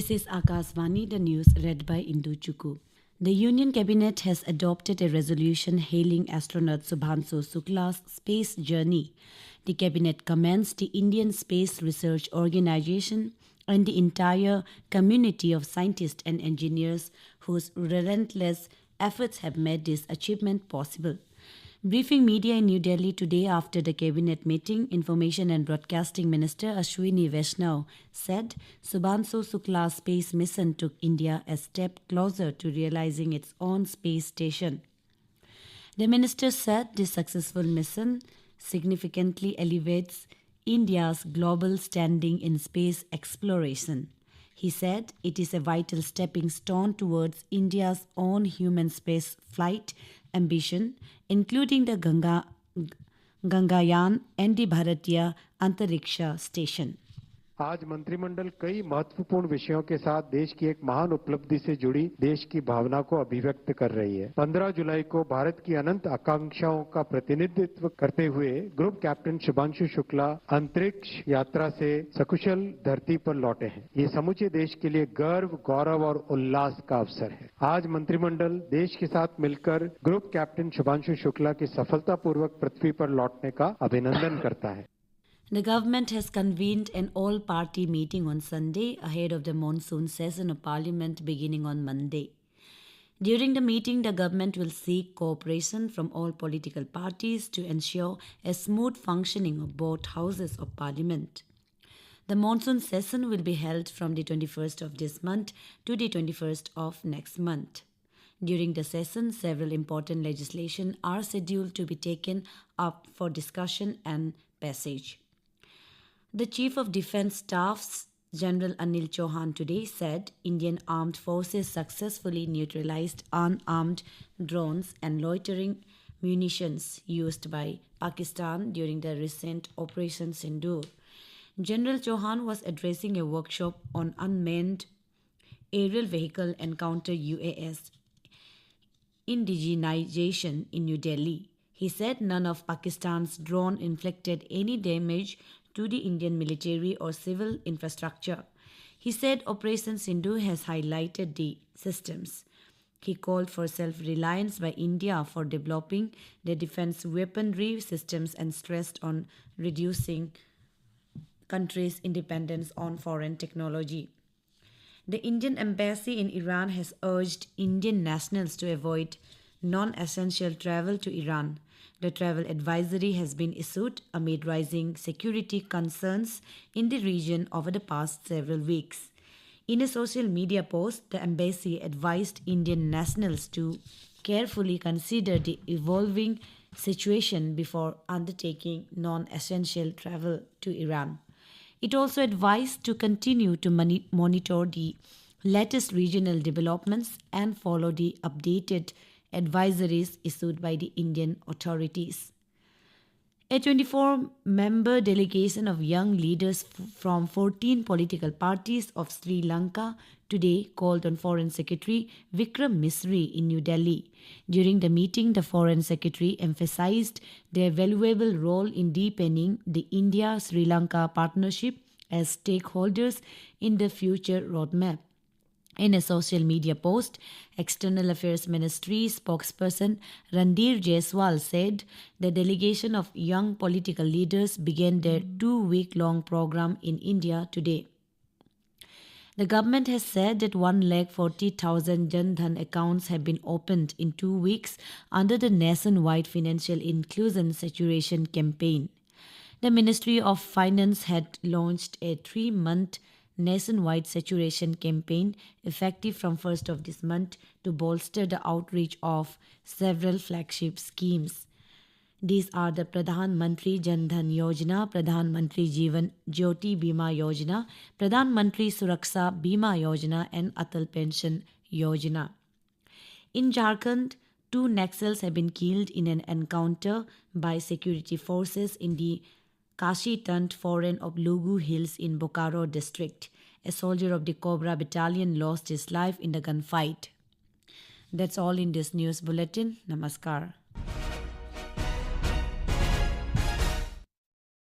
This is Akasvani, the news read by Indu Chukku. The Union Cabinet has adopted a resolution hailing astronaut Subhanshu Sukla's space journey. The Cabinet commends the Indian Space Research Organization and the entire community of scientists and engineers whose relentless efforts have made this achievement possible. Briefing media in New Delhi today after the cabinet meeting, Information and Broadcasting Minister Ashwini Vaishnaw said Subhanshu Sukla's space mission took India a step closer to realizing its own space station. The minister said this successful mission significantly elevates India's global standing in space exploration. He said it is a vital stepping stone towards India's own human space flight ambition, including the Gangayaan and the Bharatiya Antariksha Station. आज मंत्रिमंडल कई महत्वपूर्ण विषयों के साथ देश की एक महान उपलब्धि से जुड़ी देश की भावना को अभिव्यक्त कर रही है। 15 जुलाई को भारत की अनंत आकांक्षाओं का प्रतिनिधित्व करते हुए ग्रुप कैप्टन शुभांशु शुक्ला अंतरिक्ष यात्रा से सकुशल धरती पर लौटे हैं। ये समूचे देश के लिए गर्व, गौरव और उल्लास का अवसर है। आज मंत्रिमंडल देश के साथ मिलकर ग्रुप कैप्टन शुभांशु शुक्ला के सफलतापूर्वक पृथ्वी पर लौटने का अभिनंदन करता है। The government has convened an all-party meeting on Sunday ahead of the monsoon session of Parliament beginning on Monday. During the meeting, the government will seek cooperation from all political parties to ensure a smooth functioning of both houses of Parliament. The monsoon session will be held from the 21st of this month to the 21st of next month. During the session, several important legislation are scheduled to be taken up for discussion and passage. The Chief of Defence Staff, General Anil Chauhan, today said Indian armed forces successfully neutralized unarmed drones and loitering munitions used by Pakistan during the recent Operation Sindoor. General Chauhan was addressing a workshop on unmanned aerial vehicle and counter UAS indigenization in New Delhi. He said none of Pakistan's drone inflicted any damage to the Indian military or civil infrastructure. He said Operation Sindhu has highlighted the systems. He called for self-reliance by India for developing their defense weaponry systems and stressed on reducing country's independence on foreign technology. The Indian embassy in Iran has urged Indian nationals to avoid non-essential travel to Iran. The travel advisory has been issued amid rising security concerns in the region over the past several weeks. In a social media post, the embassy advised Indian nationals to carefully consider the evolving situation before undertaking non-essential travel to Iran. It also advised to continue to monitor the latest regional developments and follow the updated advisories issued by the Indian authorities. A 24-member delegation of young leaders from 14 political parties of Sri Lanka today called on Foreign Secretary Vikram Misri in New Delhi. During the meeting, the Foreign Secretary emphasized their valuable role in deepening the India-Sri Lanka partnership as stakeholders in the future roadmap. In a social media post, External Affairs Ministry spokesperson Randhir Jaiswal said the delegation of young political leaders began their 2-week-long program in India today. The government has said that 140,000 Jan Dhan accounts have been opened in 2 weeks under the nationwide financial inclusion saturation campaign. The Ministry of Finance had launched a 3-month nationwide saturation campaign effective from 1st of this month to bolster the outreach of several flagship schemes. These are the Pradhan Mantri Jan Dhan Yojana, Pradhan Mantri Jeevan Jyoti Bima Yojana, Pradhan Mantri Suraksha Bima Yojana and Atal Pension Yojana. In Jharkhand, 2 Naxals have been killed in an encounter by security forces in the Kashi Tant Foreign of Lugu Hills in Bokaro district. A soldier of the Cobra Battalion lost his life in the gunfight. That's all in this news bulletin. Namaskar.